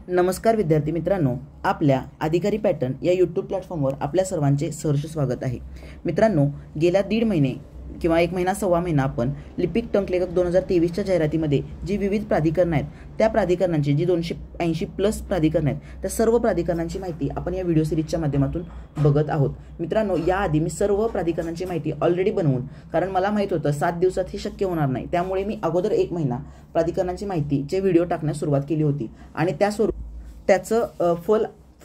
नमस्कार विद्यार्थी मित्रांनो, आपल्या अधिकारी पॅटर्न या यूट्यूब प्लॅटफॉर्मवर आपल्या सर्वांचे सहर्ष स्वागत आहे। मित्रांनो, गेल्या दीड महिने किंवा एक महिना सव्वा महिना आपण लिपिक टंकलेखक 2023च्या जाहिरातीमध्ये जी विविध प्राधिकरण आहेत त्या प्राधिकरणांची जी 280 प्लस प्राधिकरण आहेत त्या सर्व प्राधिकरणांची माहिती आपण या व्हिडिओ सिरीजच्या माध्यमातून बघत आहोत। मित्रांनो, याआधी मी सर्व प्राधिकरणांची माहिती ऑलरेडी बनवून, कारण मला माहित होतं 7 दिवसात हे शक्य होणार नाही, त्यामुळे मी अगोदर एक महिना प्राधिकरणांची माहितीचे व्हिडिओ टाकण्यास सुरुवात केली होती आणि त्याचं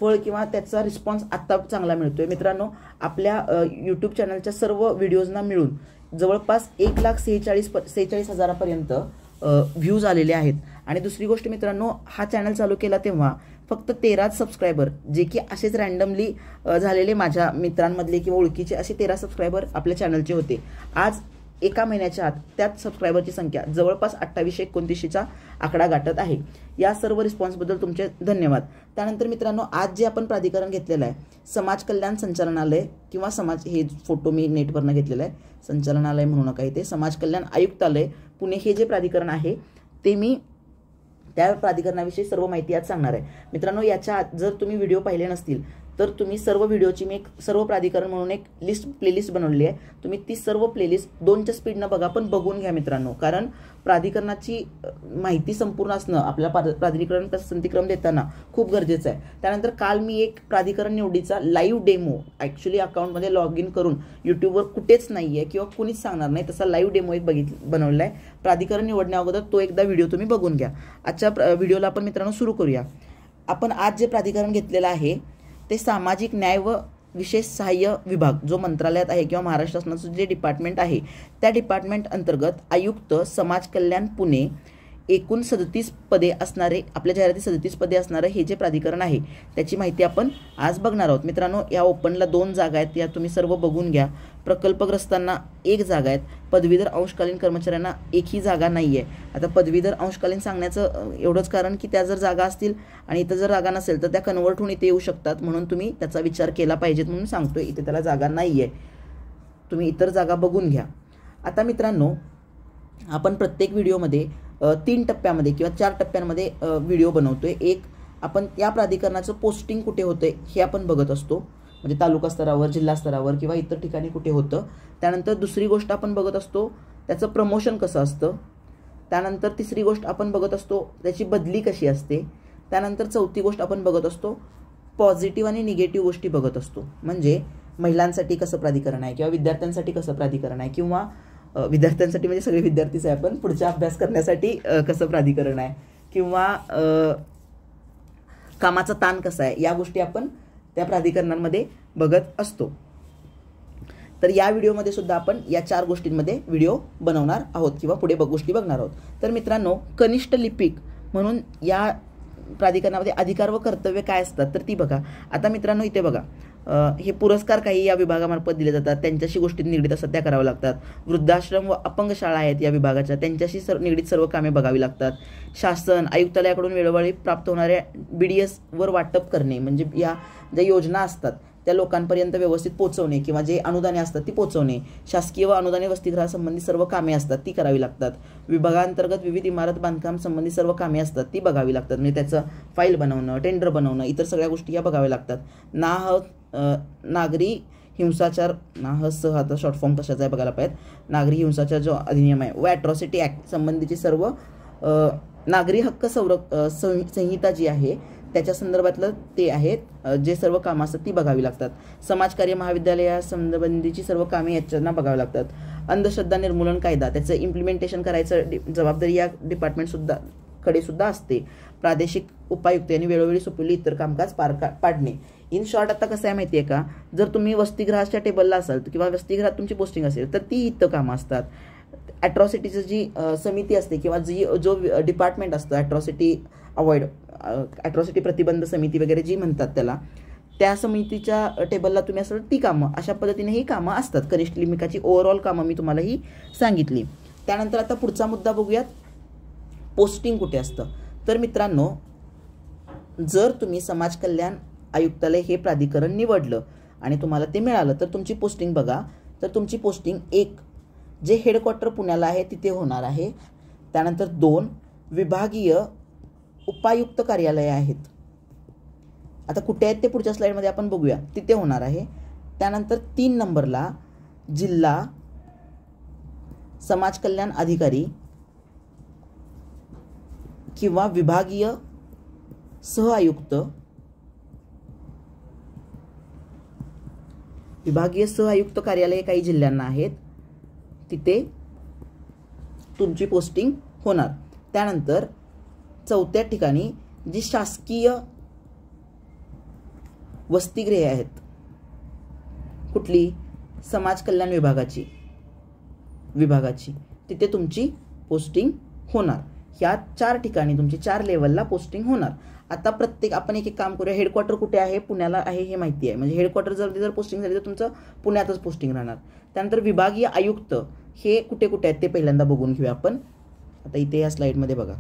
फळ किंवा त्याचा रिस्पॉन्स आता चांगला मिळतोय। मित्रांनो, आपल्या यूट्यूब चॅनलच्या सर्व व्हिडिओजना मिळून जवळपास 1,46,000पर्यंत व्ह्यूज आलेले आहेत। आणि दुसरी गोष्ट मित्रांनो, हा चॅनल चालू केला तेव्हा फक्त 13 सबस्क्रायबर, जे की असेच रँडमली झालेले माझ्या मित्रांमधले किंवा ओळखीचे असे 13 सबस्क्रायबर आपल्या चॅनलचे होते। आज एका महिन्याच्या आत त्यात सबस्क्रायबरची संख्या जवळपास 2829चा आकडा गाठत आहे। या सर्व रिस्पॉन्सबद्दल तुमचे धन्यवाद। त्यानंतर मित्रांनो, आज जे आपण प्राधिकरण घेतलेलं आहे समाज कल्याण संचालनालय किंवा हे फोटो मी नेटवरनं घेतलेला आहे, संचालनालय म्हणू नका, इथे समाज कल्याण आयुक्तालय पुणे हे जे प्राधिकरण आहे ते मी त्या प्राधिकरणाविषयी सर्व माहिती आज सांगणार आहे। मित्रांनो, याच्या जर तुम्ही व्हिडिओ पाहिले नसतील तर तुम्ही सर्व व्हिडिओची मी सर्व प्राधिकरण म्हणून एक प्लेलिस्ट बनवली आहे, तुम्ही ती सर्व प्लेलिस्ट 2च्या स्पीडनं बघा, पण बघून घ्या मित्रांनो, कारण प्राधिकरणाची माहिती संपूर्ण असणं आपल्या प्राधिकरण पसंतीक्रम देताना खूप गरजेचं आहे। त्यानंतर काल मी एक प्राधिकरण निवडीचा लाईव्ह डेमो ॲक्च्युली अकाउंटमध्ये लॉग इन करून यूट्यूबवर कुठेच नाही आहे किंवा कुणीच सांगणार नाही तसा लाईव्ह डेमो एक बनवलेला आहे। प्राधिकरण निवडण्या अगोदर तो एकदा व्हिडिओ तुम्ही बघून घ्या। आजच्या व्हिडिओला आपण मित्रांनो सुरू करूया। आपण आज जे प्राधिकरण घेतलेलं आहे ते सामाजिक न्याय व विशेष सहाय्य विभाग, जो मंत्रालयात आहे किंवा महाराष्ट्र शासनाचं जे डिपार्टमेंट आहे त्या डिपार्टमेंट अंतर्गत आयुक्त समाज कल्याण पुणे, एकूण 37 पदे असणारे, आपल्या जाहिराती 37 पदे असणारे हे जे प्राधिकरण आहे त्याची माहिती आपण आज बघणार आहोत। मित्रांनो, या ओपनला 2 जागा आहेत, या तुम्ही सर्व बघून घ्या। प्रकल्पग्रस्तांना 1 जागा आहेत, पदवीधर अंशकालीन कर्मचाऱ्यांना 1ही जागा नाही आहे। आता पदवीधर अंशकालीन सांगण्याचं एवढंच कारण की त्या जर जागा असतील आणि इथं जर जागा नसेल तर त्या कन्वर्ट होऊन इथे येऊ शकतात, म्हणून तुम्ही त्याचा विचार केला पाहिजेत म्हणून सांगतोय। इथे त्याला जागा नाही आहे, तुम्ही इतर जागा बघून घ्या। आता मित्रांनो, आपण प्रत्येक व्हिडिओमध्ये 3 टप्प्यामध्ये किंवा 4 टप्प्यांमध्ये व्हिडिओ बनवतोय। एक, आपण या प्राधिकरणाचं पोस्टिंग कुठे होतंय हे आपण बघत असतो, म्हणजे तालुका स्तरावर, जिल्हा स्तरावर किंवा इतर ठिकाणी कुठे होतं। त्यानंतर दुसरी गोष्ट आपण बघत असतो त्याचं प्रमोशन कसं असतं। त्यानंतर तिसरी गोष्ट आपण बघत असतो त्याची बदली कशी असते। त्यानंतर चौथी गोष्ट आपण बघत असतो पॉझिटिव्ह आणि निगेटिव्ह गोष्टी बघत असतो, म्हणजे महिलांसाठी कसं प्राधिकरण आहे किंवा विद्यार्थ्यांसाठी कसं प्राधिकरण आहे, किंवा विद्यार्थ्यांसाठी म्हणजे सगळे विद्यार्थीच आहे, आपण पुढचा अभ्यास करण्यासाठी कसं प्राधिकरण आहे, किंवा कामाचा ताण कसा आहे, या गोष्टी आपण त्या प्राधिकरणांमध्ये बघत असतो। तर या व्हिडिओमध्ये सुद्धा आपण या 4 गोष्टींमध्ये व्हिडिओ बनवणार आहोत किंवा पुढे गोष्टी बघणार आहोत। तर मित्रांनो, कनिष्ठ लिपिक म्हणून या प्राधिकरणामध्ये अधिकार व कर्तव्य काय असतात तर ती बघा। आता मित्रांनो, इथे बघा, हे पुरस्कार काही या विभागामार्फत दिले जातात, त्यांच्याशी गोष्टी निगडीत असतात त्या कराव्या लागतात। वृद्धाश्रम व अपंग शाळा आहेत या विभागाच्या, त्यांच्याशी निगडीत सर्व कामे बघावी लागतात। शासन आयुक्तालयाकडून वेळोवेळी प्राप्त होणाऱ्या BDS वर वाटप करणे, म्हणजे या ज्या योजना असतात त्या लोकांपर्यंत व्यवस्थित पोहोचवणे किंवा जे अनुदाने असतात ती पोहोचवणे। शासकीय व अनुदाने वसतिगृहासंबंधी सर्व कामे असतात ती करावी लागतात। विभागांतर्गत विविध इमारत बांधकाम संबंधी सर्व कामे असतात ती बघावी लागतात, म्हणजे त्याचं फाईल बनवणं, टेंडर बनवणं, इतर सगळ्या गोष्टी या बघाव्या लागतात। नागरी हिंसाचार, नाहसह आता शॉर्ट फॉर्म कशाचा आहे बघायला पाहिजे, नागरी हिंसाचार जो अधिनियम आहे व ॲट्रॉसिटी ॲक्ट संबंधीची सर्व नागरी हक्क संहिता जी आहे त्याच्या संदर्भातलं ते आहेत जे सर्व कामं असतात ती बघावी लागतात। समाजकार्य महाविद्यालयासंबंधीची सर्व कामे याच्यांना बघावी लागतात। अंधश्रद्धा निर्मूलन कायदा, त्याचं इम्प्लिमेंटेशन करायचं जबाबदारी या डिपार्टमेंटकडे सुद्धा असते। प्रादेशिक उपायुक्त यांनी वेळोवेळी सोपवलेली इतर कामकाज पाडणे। इन शॉर्ट, आता कसं आहे माहिती आहे का, जर तुम्ही वसतिगृहाच्या टेबलला असाल किंवा वसतिगृहात तुमची पोस्टिंग असेल तर ती इथं कामं असतात। ॲट्रॉसिटीची जी समिती असते किंवा जो डिपार्टमेंट असतं ॲट्रॉसिटी प्रतिबंध समिती वगैरे जी म्हणतात त्याला, त्या समितीच्या टेबलला तुम्ही असाल ती कामं, अशा पद्धतीने ही कामं असतात। कनिष्ठ लिपिकाची ओव्हरऑल कामं मी तुम्हाला ही सांगितली। त्यानंतर आता पुढचा मुद्दा बघूयात, पोस्टिंग कुठे असतं। तर मित्रांनो, जर तुम्ही समाज कल्याण आयुक्तालय हे प्राधिकरण निवडलं आणि तुम्हाला ते मिळालं तर तुमची पोस्टिंग बघा। तर तुमची पोस्टिंग 1, जे हेडक्वार्टर पुण्याला आहे तिथे होणार आहे। त्यानंतर 2, विभागीय उपायुक्त कार्यालय आहेत. आता कुठे आहेत ते पुढच्या स्लाइडमध्ये आपण बघूया, तिथे होणार आहे. त्यानंतर 3 नंबरला जिल्हा समाज कल्याण अधिकारी किंवा विभागीय सहआयुक्त, विभागीय सहआयुक्त कार्यालय काही जिल्ह्यांना आहेत, तिथे तुमची पोस्टिंग होणार. त्यानंतर 4थ्या ठिकाणी जी शासकीय वसतिगृहे आहेत, कुठली, समाज कल्याण विभागाची तिथे तुमची पोस्टिंग होणार. ह्या 4 ठिकाणी तुमची 4 लेवलला पोस्टिंग होणार. आता प्रत्येक आपण एक काम करूया. हेडक्वार्टर कुठे आहे? पुण्याला आहे हे माहिती आहे. म्हणजे हेडक्वार्टर जर पोस्टिंग झाली तर तुमचं पुण्यातच पोस्टिंग राहणार. त्यानंतर विभागीय आयुक्त हे कुठे कुठे आहेत ते पहिल्यांदा बघून घेऊया आपण. आता इथे या स्लाइडमध्ये बघा.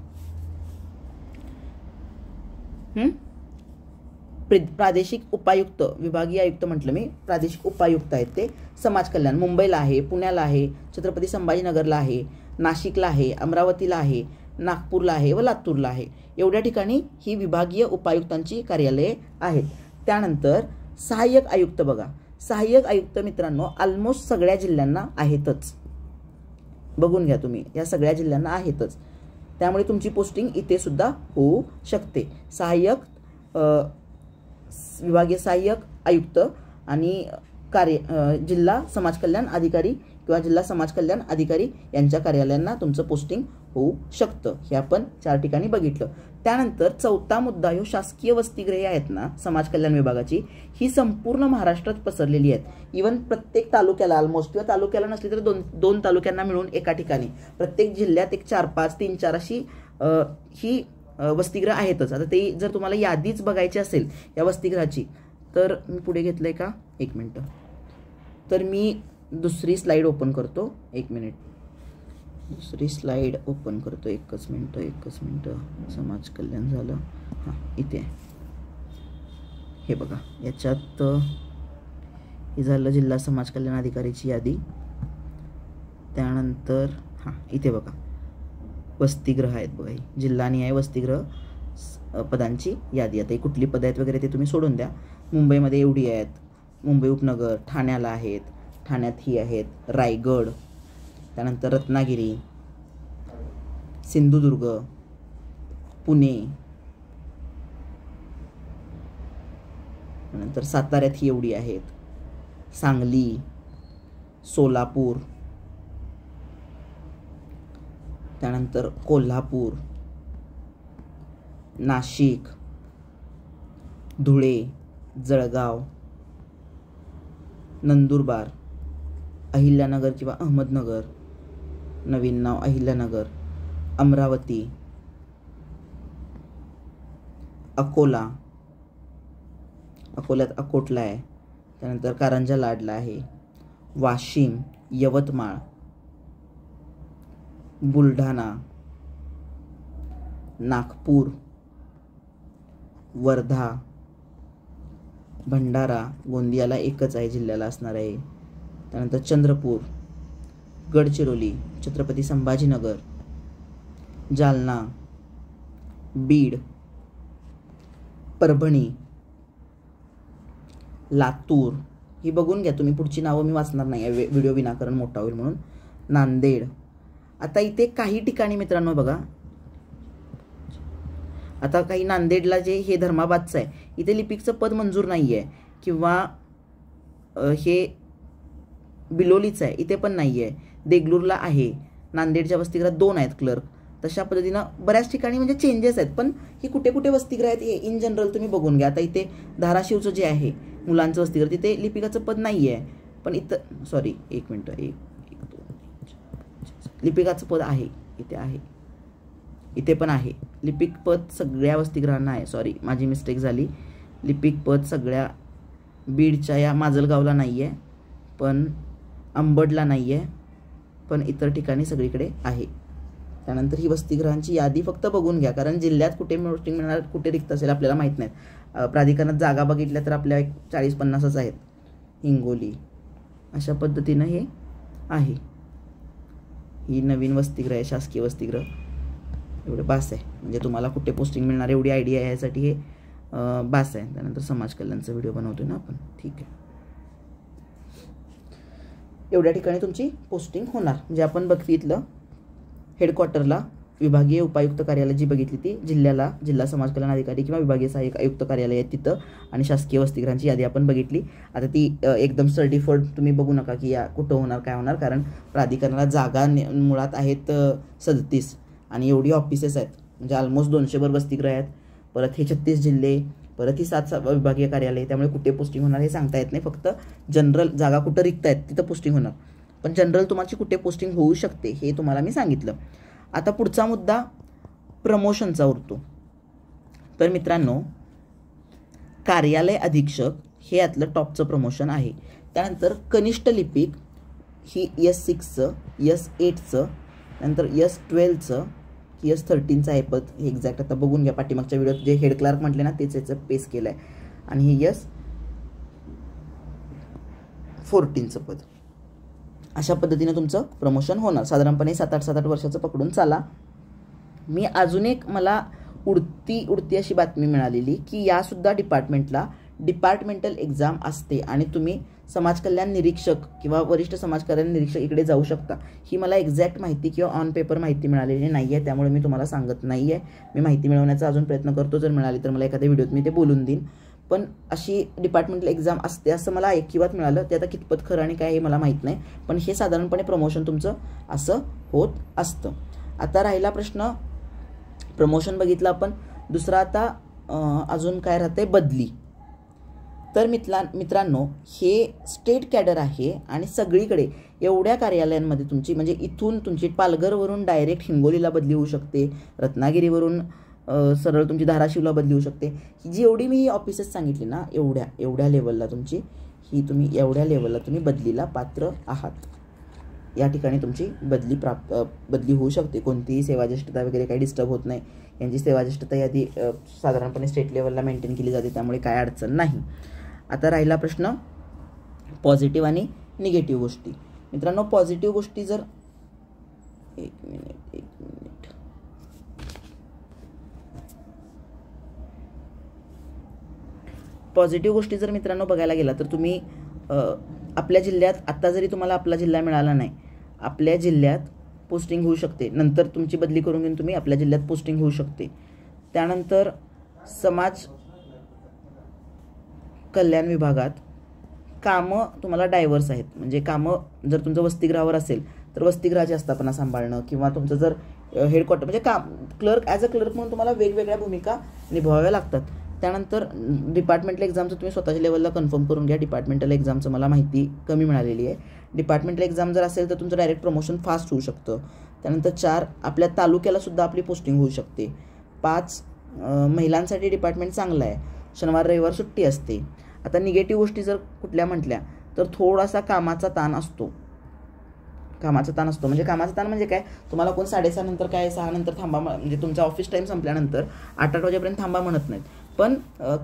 प्रादेशिक उपायुक्त, विभागीय आयुक्त म्हटलं मी, प्रादेशिक उपायुक्त आहेत ते समाज कल्याण मुंबईला आहे, पुण्याला आहे, छत्रपती संभाजीनगरला आहे, नाशिकला आहे, अमरावतीला आहे, नागपूरला आहे व लातूरला आहे. एवढ्या ठिकाणी ही विभागीय उपायुक्तांची कार्यालये आहेत. त्यानंतर सहाय्यक आयुक्त बघा. सहाय्यक आयुक्त मित्रांनो ऑलमोस्ट सगळ्या जिल्ह्यांना आहेतच. बघून घ्या तुम्ही, या सगळ्या जिल्ह्यांना आहेतच. त्यामुळे तुमची पोस्टिंग इथे सुद्धा होऊ शकते. विभागीय सहाय्यक आयुक्त आणि जिल्हा समाज कल्याण अधिकारी किंवा जिल्हा समाज कल्याण अधिकारी यांच्या कार्यालयांना तुमचं पोस्टिंग होऊ शकतं. हे आपण 4 ठिकाणी बघितलं. त्यानंतर 4था मुद्दा, ह्यो शासकीय वसतिगृहे आहेत ना समाज कल्याण विभागाची, ही संपूर्ण महाराष्ट्रात पसरलेली आहेत. इव्हन प्रत्येक तालुक्याला ऑलमोस्ट, किंवा तालुक्याला नसली तर दोन तालुक्यांना मिळून एका ठिकाणी, प्रत्येक जिल्ह्यात एक 4-5, 3-4 अशी ही वसतिगृह आहेतच. आता ते जर तुम्हाला यादीच बघायची असेल या वसतिगृहाची, तर मी पुढे घेतलंय का, 1 मिनिट, तर मी दुसरी स्लाइड ओपन करतो. 1 मिनिट, दुसरी स्लाइड ओपन करतो. एकच मिनिट. समाज कल्याण झालं, हां इथे हे बघा. याच्यात हे झालं जिल्हा समाज कल्याण अधिकारीची यादी. त्यानंतर हां इथे बघा वसतिगृह आहेत बघा, जिल्हा न्याय वसतिगृह पदांची यादी. आता ही कुठली पद आहेत वगैरे ते तुम्ही सोडून द्या. मुंबईमध्ये एवढी आहेत, मुंबई उपनगर, ठाण्याला आहेत, ठाण्यात ही आहेत, रायगड, त्यानंतर रत्नागिरी, सिंधुदुर्ग, पुणे, त्यानंतर साताऱ्यात ही एवढी आहेत, सांगली, सोलापूर, त्यानंतर कोल्हापूर, नाशिक, धुळे, जळगाव, नंदुरबार, अहिल्यानगर किंवा अहमदनगर, नवीन नाव अहिल्यानगर, अमरावती, अकोला, अकोल्यात अकोटला आहे, त्यानंतर कारंजा लाडला आहे, वाशिम, यवतमाळ, बुलढाणा, नागपूर, वर्धा, भंडारा, गोंदियाला एकच आहे जिल्ह्याला असणार आहे, त्यानंतर चंद्रपूर, गडचिरोली, छत्रपती संभाजीनगर, जालना, बीड, परभणी, लातूर, ही बघून घ्या तुम्ही, पुढची नावं मी वाचणार नाही, व्हिडिओ विनाकारण मोठा होईल म्हणून, नांदेड. आता इथे काही ठिकाणी मित्रांनो बघा, आता काही नांदेडला जे हे धर्माबादचं आहे, इथे लिपिकचं पद मंजूर नाही आहे, किंवा हे बिलोलीचं आहे, इथे पण नाही आहे, देगलूरला आहे, नांदेडच्या वसतिगृहात 2 आहेत क्लर्क. तशा पद्धतीनं बऱ्याच ठिकाणी म्हणजे चेंजेस आहेत. पण ही कुठे कुठे वसतिगृह आहेत हे इन जनरल तुम्ही बघून घ्या. आता इथे धाराशिवचं जे आहे मुलांचं वसतिगृह, तिथे लिपिकाचं पद नाही आहे, पण इथं सॉरी 1 मिनिट, 1 2 लिपिकाचं पद आहे, इथे आहे, इथे पण आहे. लिपिक पद सगळ्या वसतिगृहांना आहे. सॉरी माझी मिस्टेक झाली. लिपिक पद सगळ्या बीडच्या या माजलगावला नाही आहे, पण अंबडला नाही आहे, पण इतर ठिकाणी सगळीकडे आहे. त्यानंतर ही वसतिगृहांची यादी फक्त बघून घ्या, कारण जिल्ह्यात कुठे पोस्टिंग मिळणार, कुठे रिक्त असेल आपल्याला माहीत नाहीत. प्राधिकरणात जागा बघितल्या तर आपल्या 40-50च आहेत. हिंगोली, अशा पद्धतीनं हे आहे. ही नवीन वसतिगृह आहे, शासकीय वसतिगृह. एवढे बास आहे, म्हणजे तुम्हाला कुठे पोस्टिंग मिळणार एवढी आयडिया आहे, यासाठी हे बास आहे. त्यानंतर समाज कल्याणचा व्हिडिओ बनवतोय ना आपण, ठीक आहे. एवढ्या ठिकाणी तुमची पोस्टिंग होणार. म्हणजे आपण बघितलं हेडक्वार्टरला विभागीय उपायुक्त कार्यालय जी बघितली ती जिल्ह्याला जिल्हा समाज कल्याण अधिकारी किंवा विभागीय सहाय्यक आयुक्त कार्यालय आहे तिथं, आणि शासकीय वसतिगृहांची यादी आपण बघितली. आता ती एकदम सर्टिफाईड तुम्ही बघू नका की या कुठं होणार काय होणार, कारण प्राधिकरणाला जागा मुळात आहेत 37 आणि एवढी ऑफिसेस आहेत, म्हणजे ऑलमोस्ट 200 वसतिगृह आहेत. परत हे 36 जिल्हे, परत ही 7 विभागीय कार्यालय, त्यामुळे कुठे पोस्टिंग होणार हे सांगता येत नाही. फक्त जनरल जागा कुठं रिक्त आहेत तिथं पोस्टिंग होणार, पण जनरल तुम्हाला कुठे पोस्टिंग होऊ शकते हे तुम्हाला मी सांगितलं. आता पुढचा मुद्दा प्रमोशनचा उरतो. तर मित्रांनो, कार्यालय अधीक्षक हे यातलं टॉपचं प्रमोशन आहे. त्यानंतर कनिष्ठ लिपिक ही S6चं, S8चं, नंतर S12चं, S13चं आहे पद. हे एक्झॅक्ट आता बघून घ्या, पाठीमागच्या व्हिडिओत जे हेड क्लार्क म्हटले ना तेच याचं पेस केलं आहे. आणि हे S14चं पद. अशा पद्धतीने तुमचं प्रमोशन होणार. साधारणपणे 7-8 वर्षाचं पकडून चाला. मी अजून एक मला उडती अशी बातमी मिळालेली की यासुद्धा डिपार्टमेंटला डिपार्टमेंटल एक्झाम असते आणि तुम्ही समाज कल्याण निरीक्षक किंवा वरिष्ठ समाज कल्याण निरीक्षक इकडे जाऊ शकता. ही मला एक्झॅक्ट माहिती किंवा ऑन पेपर माहिती मिळालेली नाही आहे, त्यामुळे मी तुम्हाला सांगत नाही आहे. मी माहिती मिळवण्याचा अजून प्रयत्न करतो, जर मिळाली तर मला एखाद्या व्हिडिओत मी ते बोलून देईन. पण अशी डिपार्टमेंटल एक्झाम असते असं मला ऐकिवात मिळालं. ते आता कितपत खरं आणि काय हे मला माहीत नाही, पण हे साधारणपणे प्रमोशन तुमचं असं होत असतं. आता राहिला प्रश्न, प्रमोशन बघितलं आपण. दुसरा आता अजून काय राहतंय, बदली. तर मित्रांनो, हे स्टेट कॅडर आहे आणि सगळीकडे एवढ्या कार्यालयांमध्ये तुमची, म्हणजे इथून तुमची पालघरवरून डायरेक्ट हिंगोलीला बदली होऊ शकते, रत्नागिरीवरून सरळ तुमची धाराशिवला बदली होऊ शकते. ही जी एवढी मी ऑफिसेस सांगितली ना, एवढ्या लेवलला तुमची तुम्ही एवढ्या लेवलला तुम्ही बदलीला पात्र आहात. या ठिकाणी तुमची बदली होऊ शकते. कोणतीही सेवाज्येष्ठता वगैरे काही डिस्टर्ब होत नाही. यांची सेवाज्येष्ठता यादी साधारणपणे स्टेट लेवलला मेंटेन केली जाते, त्यामुळे काय अडचण नाही. आता राहिला प्रश्न पॉझिटिव्ह आणि निगेटिव्ह गोष्टी. मित्रांनो, पॉझिटिव्ह गोष्टी जर एक मिनिट पॉझिटिव्ह गोष्टी जर मित्रांनो बघायला गेला तर तुम्ही आपल्या जिल्ह्यात, आता जरी तुम्हाला आपला जिल्हा मिळाला नाही, आपल्या जिल्ह्यात पोस्टिंग होऊ शकते. नंतर तुमची बदली करून घेऊन तुम्ही आपल्या जिल्ह्यात पोस्टिंग होऊ शकते. त्यानंतर समाज कल्याण विभागात कामं तुम्हाला डायव्हर्स आहेत. म्हणजे कामं जर तुमचं वसतिगृहावर असेल तर वसतिगृहाची आस्थापना सांभाळणं, किंवा तुमचं जर हेडक्वार्टर म्हणजे काम क्लर्क, ॲज अ क्लर्क म्हणून तुम्हाला वेगवेगळ्या भूमिका निभावाव्या लागतात. त्यानंतर डिपार्टमेंटल एक्झामचं तुम्ही स्वतःच्या लेवलला कन्फर्म करून घ्या. डिपार्टमेंटल एक्झामचं मला माहिती कमी मिळालेली आहे. डिपार्टमेंटल एक्झाम जर असेल तर तुमचं डायरेक्ट प्रमोशन फास्ट होऊ शकतं. त्यानंतर 4 आपल्या तालुक्यालासुद्धा आपली पोस्टिंग होऊ शकते. 5 महिलांसाठी डिपार्टमेंट चांगलं आहे, शनिवार रविवार सुट्टी असते. आता निगेटिव्ह गोष्टी जर कुठल्या म्हटल्या तर थोडासा कामाचा ताण असतो. म्हणजे कामाचा ताण म्हणजे काय, तुम्हाला कोण 6:30 नंतर काय 6 नंतर थांबा, म्हणजे तुमचा ऑफिस टाईम संपल्यानंतर 8 वाजेपर्यंत थांबा म्हणत नाहीत, पण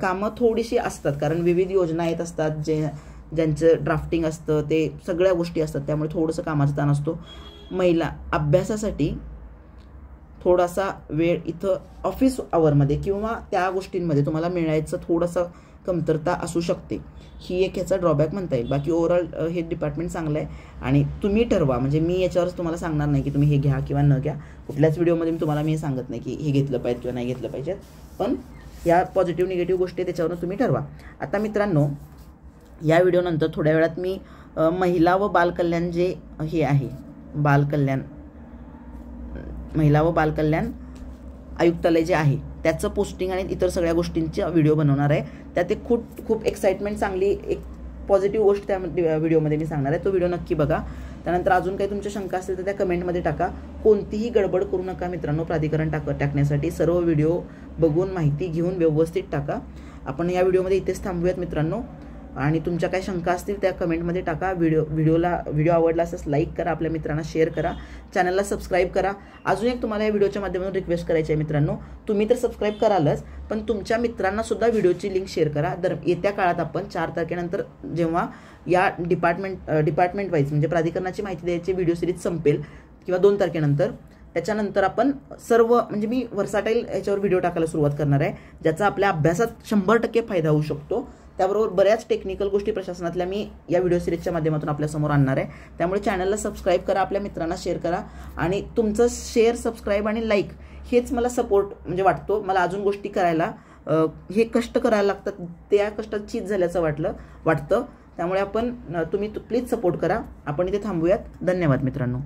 कामं थोडीशी असतात. कारण विविध योजना येत असतात, ज्यांचं ड्राफ्टिंग असतं, ते सगळ्या गोष्टी असतात, त्यामुळे थोडंसं कामाचा ताण असतो. महिला अभ्यासासाठी थोडासा वेळ इथं ऑफिस आवरमध्ये किंवा त्या गोष्टींमध्ये तुम्हाला मिळायचं थोडंसं कमतरता असू शकते. ही एक ह्याचा ड्रॉबॅक म्हणता येईल. बाकी ओव्हरऑल हे डिपार्टमेंट चांगलं आहे आणि तुम्ही ठरवा. म्हणजे मी याच्यावरच तुम्हाला सांगणार नाही की तुम्ही हे घ्या किंवा न घ्या. कुठल्याच व्हिडिओमध्ये मी तुम्हाला हे सांगत नाही की हे घेतलं पाहिजे किंवा नाही घेतलं पाहिजे, पण या पॉझिटिव्ह निगेटिव्ह गोष्टी त्याच्यावरून तुम्ही ठरवा. आता मित्रांनो, या व्हिडिओनंतर थोड्या वेळात मी महिला व बालकल्याण जे हे आहे, महिला व बालकल्याण आयुक्तालय जे आहे त्याचं पोस्टिंग आणि इतर सगळ्या गोष्टींचा व्हिडिओ बनवणार आहे. त्यात एक खूप एक्साइटमेंट, चांगली एक पॉझिटिव्ह गोष्ट त्या व्हिडिओमध्ये मी सांगणार आहे. तो व्हिडिओ नक्की बघा. त्यानंतर अजून काही तुमच्या शंका असतील तर त्या कमेंटमध्ये टाका. कोणतीही गडबड करू नका मित्रांनो. प्राधिकरण टाकण्यासाठी सर्व व्हिडिओ बघून माहिती घेऊन व्यवस्थित टाका. आपण या व्हिडिओमध्ये इथेच थांबूयात मित्रांनो, आणि तुमच्या काही शंका असतील त्या कमेंटमध्ये टाका. व्हिडिओ आवडला असल्यास लाईक करा, आपल्या मित्रांना शेअर करा, चॅनलला सबस्क्राईब करा. अजून एक तुम्हाला या व्हिडिओच्या माध्यमातून रिक्वेस्ट करायची आहे मित्रांनो, तुम्ही तर सबस्क्राईब करालच, पण तुमच्या मित्रांना सुद्धा व्हिडिओची लिंक शेअर करा. येत्या काळात आपण 4 तारखेनंतर जेव्हा या डिपार्टमेंट वाईज म्हणजे प्राधिकरणाची माहिती द्यायची व्हिडिओ सिरीज संपेल किंवा 2 तारखेनंतर, त्याच्यानंतर आपण सर्व म्हणजे मी व्हर्साटाईल याच्यावर व्हिडिओ टाकायला सुरुवात करणार आहे, ज्याचा आपल्या अभ्यासात 100% फायदा होऊ शकतो. त्याबरोबर बऱ्याच टेक्निकल गोष्टी प्रशासनातल्या मी या व्हिडिओ सिरीजच्या माध्यमातून आपल्यासमोर आणणार आहे. त्यामुळे चॅनलला सबस्क्राईब करा, आपल्या मित्रांना शेअर करा आणि तुमचं शेअर, सबस्क्राईब आणि लाईक हेच मला सपोर्ट म्हणजे वाटतो. मला अजून गोष्टी करायला हे कष्ट करायला लागतात, त्या कष्टात चीज झाल्याचं वाटतं. त्यामुळे तुम्ही प्लीज सपोर्ट करा. आपण इथे थांबूयात. धन्यवाद मित्रांनो.